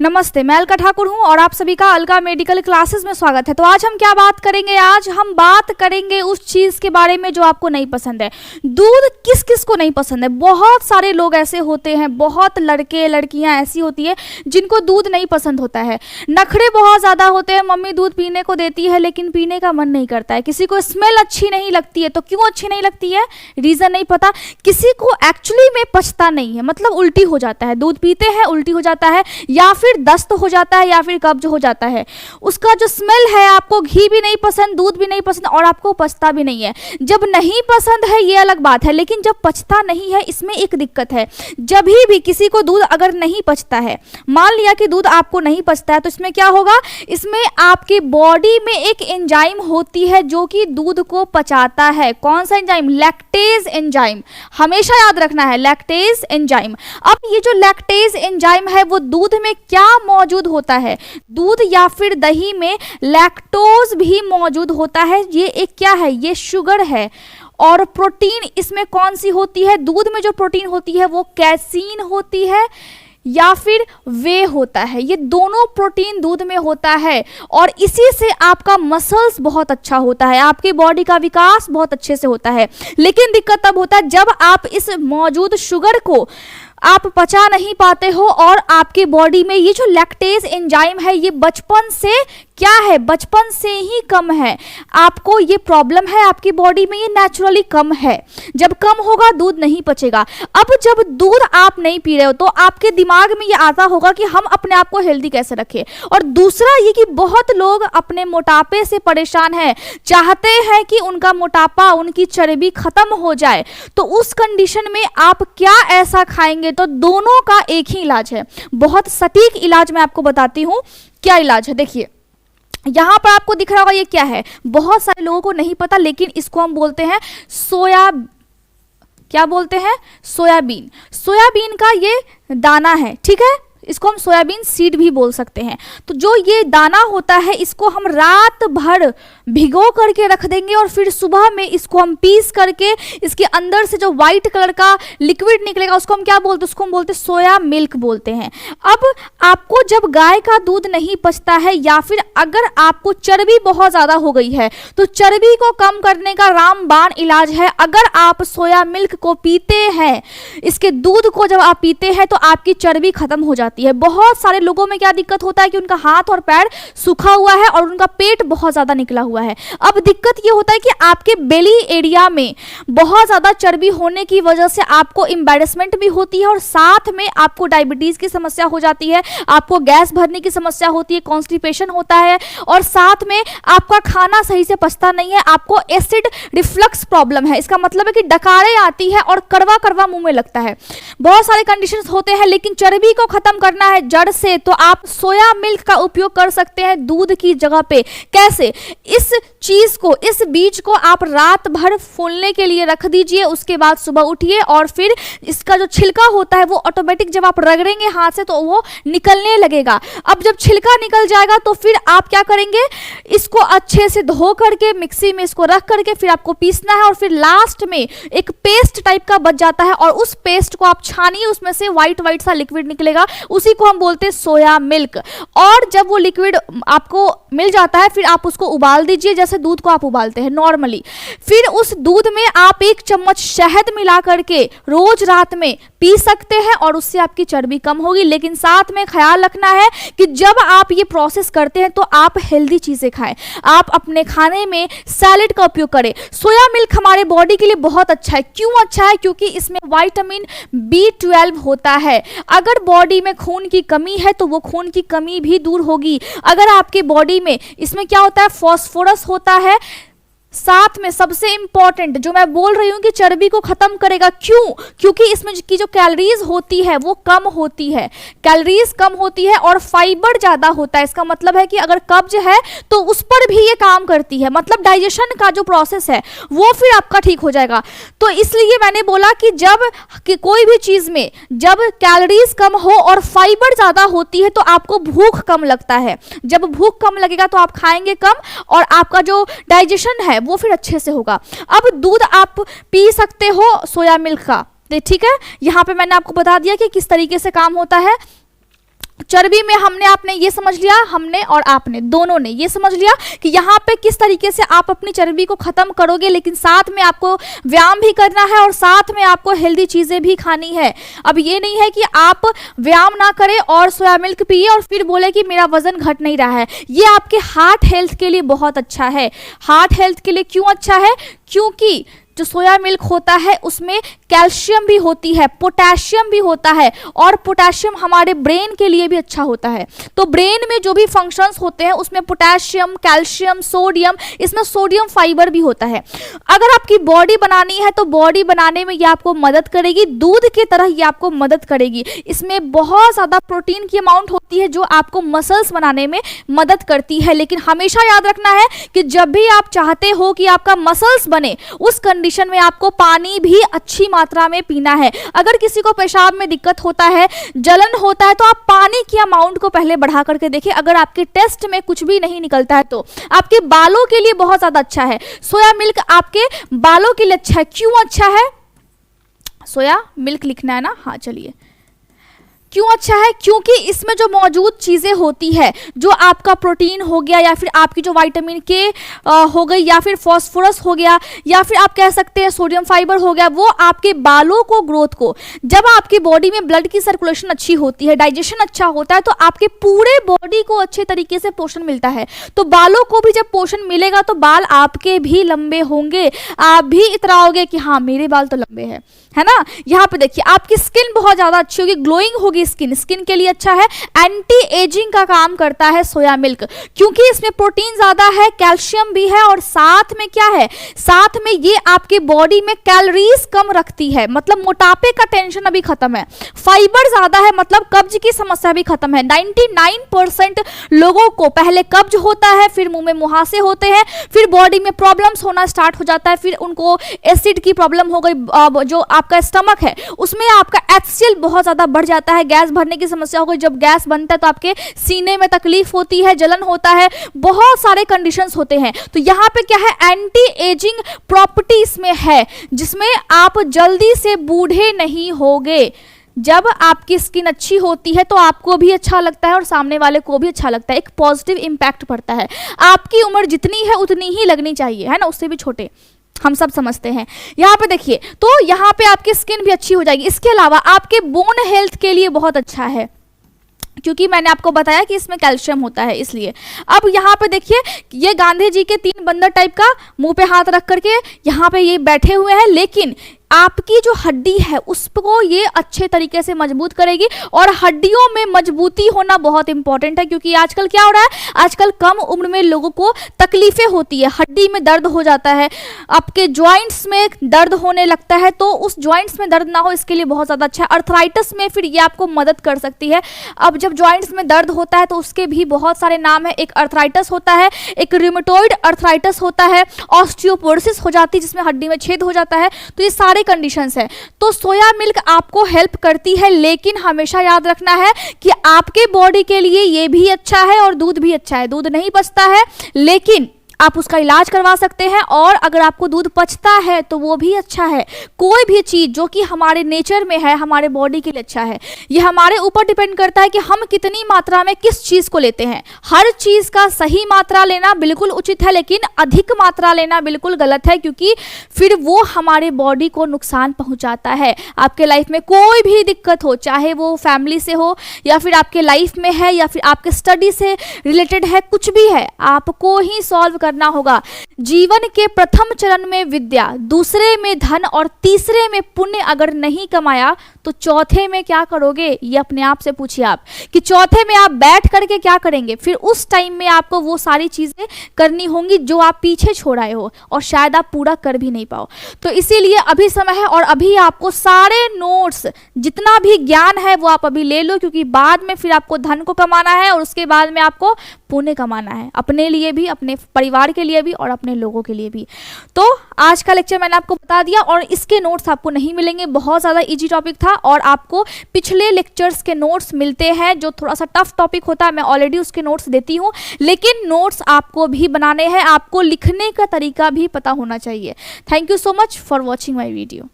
नमस्ते, मैं अलका ठाकुर हूं और आप सभी का अलका मेडिकल क्लासेस में स्वागत है। तो आज हम क्या बात करेंगे? आज हम बात करेंगे उस चीज़ के बारे में जो आपको नहीं पसंद है। दूध किस किस को नहीं पसंद है? बहुत सारे लोग ऐसे होते हैं, बहुत लड़के लड़कियां ऐसी होती है जिनको दूध नहीं पसंद होता है। नखरे बहुत ज़्यादा होते हैं, मम्मी दूध पीने को देती है लेकिन पीने का मन नहीं करता है। किसी को स्मेल अच्छी नहीं लगती है, तो क्यों अच्छी नहीं लगती है? रीज़न नहीं पता। किसी को एक्चुअली में पचता नहीं है, मतलब उल्टी हो जाता है, दूध पीते हैं उल्टी हो जाता है, या फिर दस्त हो जाता है, या फिर कब्ज हो जाता है। उसका जो स्मेल है, आपको घी भी नहीं पसंद, दूध भी नहीं पसंद और आपको पचता भी नहीं है। जब नहीं पसंद है ये अलग बात है, लेकिन जब पचता नहीं है इसमें एक दिक्कत है। जब भी किसी को दूध अगर नहीं पचता है, मान लिया कि दूध आपको नहीं पचता है, तो इसमें क्या होगा? इसमें आपकी बॉडी में एक एंजाइम होती है जो कि दूध को पचाता है। कौन सा एंजाइम? Lactase enzyme. हमेशा याद रखना है, लैक्टेज एंजाइम। अब ये जो लैक्टेज एंजाइम है वो दूध में क्या मौजूद होता है? दूध या फिर दही में लैक्टोज भी मौजूद होता है। ये एक क्या है? ये शुगर है। और प्रोटीन इसमें कौन सी होती है? दूध में जो प्रोटीन होती है वो कैसीन होती है या फिर वे होता है। ये दोनों प्रोटीन दूध में होता है और इसी से आपका मसल्स बहुत अच्छा होता है, आपकी बॉडी का विकास बहुत अच्छे से होता है। लेकिन दिक्कत तब होता है जब आप इस मौजूद शुगर को आप पचा नहीं पाते हो और आपकी बॉडी में ये जो लैक्टेज एंजाइम है ये बचपन से क्या है? बचपन से ही कम है। आपको ये प्रॉब्लम है, आपकी बॉडी में ये नेचुरली कम है। जब कम होगा दूध नहीं पचेगा। अब जब दूध आप नहीं पी रहे हो तो आपके दिमाग में ये आता होगा कि हम अपने आप को हेल्दी कैसे रखें। और दूसरा ये कि बहुत लोग अपने मोटापे से परेशान हैं, चाहते हैं कि उनका मोटापा, उनकी चर्बी खत्म हो जाए। तो उस कंडीशन में आप क्या ऐसा खाएंगे? तो दोनों का एक ही इलाज है, बहुत सटीक इलाज मैं आपको बताती हूं। क्या इलाज है? देखिए यहां पर आपको दिख रहा होगा, ये क्या है? बहुत सारे लोगों को नहीं पता, लेकिन इसको हम बोलते हैं क्या बोलते हैं? सोयाबीन। सोयाबीन का ये दाना है, ठीक है? इसको हम सोयाबीन सीड भी बोल सकते हैं। तो जो ये दाना होता है इसको हम रात भर भिगो करके रख देंगे और फिर सुबह में इसको हम पीस करके इसके अंदर से जो व्हाइट कलर का लिक्विड निकलेगा उसको हम क्या बोलते हैं? उसको हम बोलते हैं सोया मिल्क बोलते हैं। अब आपको जब गाय का दूध नहीं पचता है या फिर अगर आपको चर्बी बहुत ज़्यादा हो गई है तो चर्बी को कम करने का रामबाण इलाज है। अगर आप सोया मिल्क को पीते हैं, इसके दूध को जब आप पीते हैं तो आपकी चर्बी खत्म हो जाती है। बहुत सारे लोगों में क्या दिक्कत होता है कि उनका हाथ और पैर सूखा हुआ है और उनका पेट बहुत ज्यादा निकला हुआ है। अब दिक्कत ये होता है कि आपके बेली एरिया में बहुत ज्यादा चर्बी होने की वजह से आपको एम्बैरेसमेंट भी होती है और साथ में आपको डायबिटीज की समस्या हो जाती है, आपको गैस भरने की समस्या होती है, कॉन्स्टिपेशन होता है और साथ में आपका खाना सही से पचता नहीं है, आपको एसिड रिफ्लक्स प्रॉब्लम है। इसका मतलब है कि डकारे आती है और कड़वा कड़वा मुंह में लगता है। बहुत सारे कंडीशंस होते हैं, लेकिन चर्बी को खत्म करना है जड़ से तो आप सोया मिल्क का उपयोग कर सकते हैं दूध की जगह पे। कैसे? इस चीज को, इस बीज को आप रात भर फूलने के लिए रख दीजिए, उसके बाद सुबह उठिए और फिर इसका जो छिलका होता है वो ऑटोमेटिक जब आप रगड़ेंगे हाथ से तो वो निकलने लगेगा। अब जब छिलका निकल जाएगा तो फिर आप क्या करेंगे? इसको अच्छे से धो करके मिक्सी में इसको रख करके फिर आपको पीसना है और फिर लास्ट में एक पेस्ट टाइप का बच जाता है और उस पेस्ट को आप छानिए, उसमें से व्हाइट व्हाइट सा लिक्विड निकलेगा, उसी को हम बोलते हैं सोया मिल्क। और जब वो लिक्विड आपको मिल जाता है फिर आप उसको उबाल दीजिए जैसे दूध को आप उबालते हैं नॉर्मली। फिर उस दूध में आप 1 चम्मच शहद मिला करके रोज रात में पी सकते हैं और उससे आपकी चर्बी कम होगी। लेकिन साथ में ख्याल रखना है कि जब आप ये प्रोसेस करते हैं तो आप हेल्दी चीजें खाएं, आप अपने खाने में सैलेड का उपयोग करें। सोया मिल्क हमारे बॉडी के लिए बहुत अच्छा है। क्यों अच्छा है? क्योंकि इसमें विटामिन B12 होता है। अगर बॉडी में खून की कमी है तो वो खून की कमी भी दूर होगी। अगर आपके बॉडी में इसमें क्या होता है? फास्फोरस होता है। साथ में सबसे इंपॉर्टेंट जो मैं बोल रही हूं कि चर्बी को खत्म करेगा। क्यों? क्योंकि इसमें की जो कैलोरीज होती है वो कम होती है, कैलोरीज कम होती है और फाइबर ज्यादा होता है। इसका मतलब है कि अगर कब्ज है तो उस पर भी ये काम करती है, मतलब डाइजेशन का जो प्रोसेस है वो फिर आपका ठीक हो जाएगा। तो इसलिए मैंने बोला कि जब कोई भी चीज में जब कैलोरीज कम हो और फाइबर ज्यादा होती है तो आपको भूख कम लगता है। जब भूख कम लगेगा तो आप खाएंगे कम और आपका जो डाइजेशन है वो फिर अच्छे से होगा। अब दूध आप पी सकते हो सोया मिल्क का, ठीक है? यहां पे मैंने आपको बता दिया कि किस तरीके से काम होता है। चर्बी में आपने ये समझ लिया, हमने और आपने दोनों ने ये समझ लिया कि यहाँ पे किस तरीके से आप अपनी चर्बी को खत्म करोगे, लेकिन साथ में आपको व्यायाम भी करना है और साथ में आपको हेल्दी चीजें भी खानी है। अब ये नहीं है कि आप व्यायाम ना करें और सोया मिल्क पिए और फिर बोले कि मेरा वजन घट नहीं रहा है। ये आपके हार्ट हेल्थ के लिए बहुत अच्छा है। हार्ट हेल्थ के लिए क्यों अच्छा है? क्योंकि जो सोया मिल्क होता है उसमें कैल्शियम भी होती है, पोटेशियम भी होता है, और पोटेशियम हमारे ब्रेन के लिए भी अच्छा होता है। तो ब्रेन में जो भी फंक्शंस होते हैं उसमें पोटेशियम, कैल्शियम, सोडियम, इसमें सोडियम फाइबर भी होता है। अगर आपकी बॉडी बनानी है तो बॉडी बनाने में ये आपको मदद करेगी, दूध की तरह ये आपको मदद करेगी। इसमें बहुत ज़्यादा प्रोटीन की अमाउंट होती है जो आपको मसल्स बनाने में मदद करती है। लेकिन हमेशा याद रखना है कि जब भी आप चाहते हो कि आपका मसल्स बने, उस कंडीशन में आपको पानी भी अच्छी मात्रा में पीना है। अगर किसी को पेशाब में दिक्कत होता है, जलन होता है, तो आप पानी की अमाउंट को पहले बढ़ा करके देखिए। अगर आपके टेस्ट में कुछ भी नहीं निकलता है तो आपके बालों के लिए बहुत ज्यादा अच्छा है। सोया मिल्क आपके बालों के लिए अच्छा है। क्यों अच्छा है? सोया मिल्क लिखना है ना, हाँ चलिए। क्यों अच्छा है? क्योंकि इसमें जो मौजूद चीज़ें होती है, जो आपका प्रोटीन हो गया या फिर आपकी जो विटामिन के हो गई या फिर फास्फोरस हो गया या फिर आप कह सकते हैं सोडियम फाइबर हो गया, वो आपके बालों को, ग्रोथ को, जब आपकी बॉडी में ब्लड की सर्कुलेशन अच्छी होती है, डाइजेशन अच्छा होता है, तो आपके पूरे बॉडी को अच्छे तरीके से पोषण मिलता है। तो बालों को भी जब पोषण मिलेगा तो बाल आपके भी लंबे होंगे, आप भी इतराओगे कि हाँ मेरे बाल तो लंबे हैं, है ना। यहाँ पे देखिए आपकी स्किन बहुत ज़्यादा अच्छी होगी, ग्लोइंग होगी स्किन के लिए अच्छा है। एंटी एजिंग का काम करता है सोया मिल्क, क्योंकि इसमें प्रोटीन ज्यादा है, कैल्शियम भी है, और साथ में क्या है, साथ में ये आपकी बॉडी में कैलोरीज कम रखती है, मतलब मोटापे का टेंशन अभी खत्म है। फाइबर ज्यादा है, मतलब कब्ज की समस्या भी खत्म है। 99% लोगों को पहले कब्ज होता है, फिर मुंह में मुहासे होते हैं, फिर बॉडी में प्रॉब्लम्स होना स्टार्ट हो जाता है, फिर उनको एसिड की प्रॉब्लम हो गई, जो आपका स्टमक है उसमें आपका HCl बहुत ज्यादा बढ़ जाता है, गैस भरने की समस्या हो गई। जब गैस बनता है तो आपके सीने में तकलीफ होती है, जलन होता है, बहुत सारे कंडीशंस होते हैं। तो यहाँ पे क्या है, एंटी एजिंग प्रॉपर्टी इसमें है, जिसमें आप जल्दी से बूढ़े नहीं होगे। जब आपकी स्किन अच्छी होती है तो आपको भी अच्छा लगता है और सामने वाले को भी अच्छा लगता है, एक पॉजिटिव इंपैक्ट पड़ता है। आपकी उम्र जितनी है उतनी ही लगनी चाहिए, है ना, उससे भी छोटे, हम सब समझते हैं। यहाँ पे देखिए, तो यहाँ पे आपकी स्किन भी अच्छी हो जाएगी। इसके अलावा आपके बोन हेल्थ के लिए बहुत अच्छा है, क्योंकि मैंने आपको बताया कि इसमें कैल्शियम होता है, इसलिए। अब यहाँ पे देखिए, ये गांधी जी के 3 बंदर टाइप का मुंह पे हाथ रख करके यहाँ पे ये बैठे हुए हैं, लेकिन आपकी जो हड्डी है उसको ये अच्छे तरीके से मजबूत करेगी। और हड्डियों में मजबूती होना बहुत इंपॉर्टेंट है, क्योंकि आजकल क्या हो रहा है, आजकल कम उम्र में लोगों को तकलीफें होती है, हड्डी में दर्द हो जाता है, आपके जॉइंट्स में दर्द होने लगता है। तो उस जॉइंट्स में दर्द ना हो इसके लिए बहुत ज़्यादा अच्छा है। अर्थराइटिस में फिर ये आपको मदद कर सकती है। अब जब जॉइंट्स में दर्द होता है तो उसके भी बहुत सारे नाम है, एक अर्थराइटिस होता है, एक रिमेटॉइड अर्थराइटिस होता है, ऑस्टियोपोरोसिस हो जाती है जिसमें हड्डी में छेद हो जाता है। तो ये सारे कंडीशंस है। तो सोया मिल्क आपको हेल्प करती है, लेकिन हमेशा याद रखना है कि आपके बॉडी के लिए ये भी अच्छा है और दूध भी अच्छा है। दूध नहीं पचता है, लेकिन आप उसका इलाज करवा सकते हैं, और अगर आपको दूध पचता है तो वो भी अच्छा है। कोई भी चीज़ जो कि हमारे नेचर में है, हमारे बॉडी के लिए अच्छा है। ये हमारे ऊपर डिपेंड करता है कि हम कितनी मात्रा में किस चीज़ को लेते हैं। हर चीज़ का सही मात्रा लेना बिल्कुल उचित है, लेकिन अधिक मात्रा लेना बिल्कुल गलत है, क्योंकि फिर वो हमारे बॉडी को नुकसान पहुँचाता है। आपके लाइफ में कोई भी दिक्कत हो, चाहे वो फैमिली से हो या फिर आपके लाइफ में है या फिर आपके स्टडी से रिलेटेड है, कुछ भी है, आपको ही सॉल्व करना होगा। जीवन के प्रथम चरण में विद्या, दूसरे में धन और तीसरे में पुण्य अगर नहीं कमाया तो चौथे में क्या करोगे, ये अपने आप से पूछिए आप, कि चौथे में आप बैठ करके क्या करेंगे। फिर उस टाइम में आपको वो सारी चीजें करनी होंगी जो आप पीछे छोड़ आए हो और शायद आप पूरा कर भी नहीं पाओ। तो इसीलिए अभी समय है और अभी आपको सारे नोट्स, जितना भी ज्ञान है वो आप अभी ले लो, क्योंकि बाद में फिर आपको धन को कमाना है और उसके बाद में आपको पुण्य कमाना है, अपने लिए भी, अपने परिवार के लिए भी और अपने लोगों के लिए भी। तो आज का लेक्चर मैंने आपको बता दिया और इसके नोट्स आपको नहीं मिलेंगे, बहुत ज़्यादा इजी टॉपिक था। और आपको पिछले लेक्चर्स के नोट्स मिलते हैं जो थोड़ा सा टफ टॉपिक होता है, मैं ऑलरेडी उसके नोट्स देती हूँ, लेकिन नोट्स आपको भी बनाने हैं, आपको लिखने का तरीका भी पता होना चाहिए। Thank you so much for watching my video.